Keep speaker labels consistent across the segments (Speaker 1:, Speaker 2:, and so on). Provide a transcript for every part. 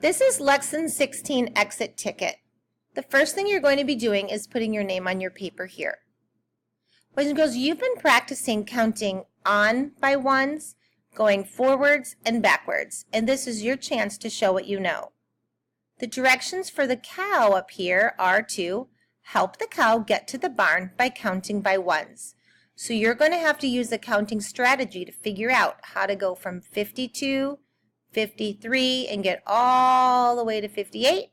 Speaker 1: This is Lesson 16 exit ticket. The first thing you're going to be doing is putting your name on your paper here. Boys and girls, you've been practicing counting on by ones, going forwards and backwards, and this is your chance to show what you know. The directions for the cow up here are to help the cow get to the barn by counting by ones. So you're going to have to use the counting strategy to figure out how to go from 52, 53, and get all the way to 58.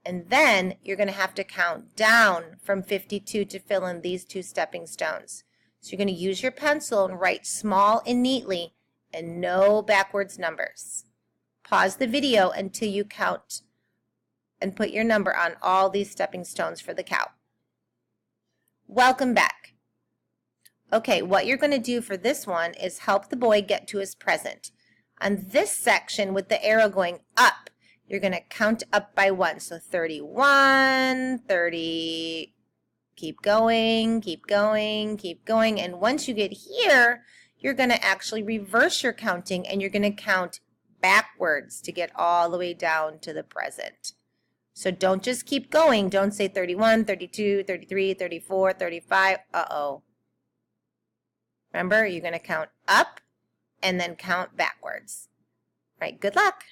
Speaker 1: And then you're going to have to count down from 52 to fill in these two stepping stones. So you're going to use your pencil and write small and neatly and no backwards numbers. Pause the video until you count and put your number on all these stepping stones for the cow. Welcome back. Okay, what you're going to do for this one is help the boy get to his present. On this section with the arrow going up, you're going to count up by one. So 31, 30, keep going, keep going, keep going. And once you get here, you're going to actually reverse your counting and you're going to count backwards to get all the way down to the present. So don't just keep going. Don't say 31, 32, 33, 34, 35. Uh-oh. Remember, you're going to count up and then count backwards. All right, good luck.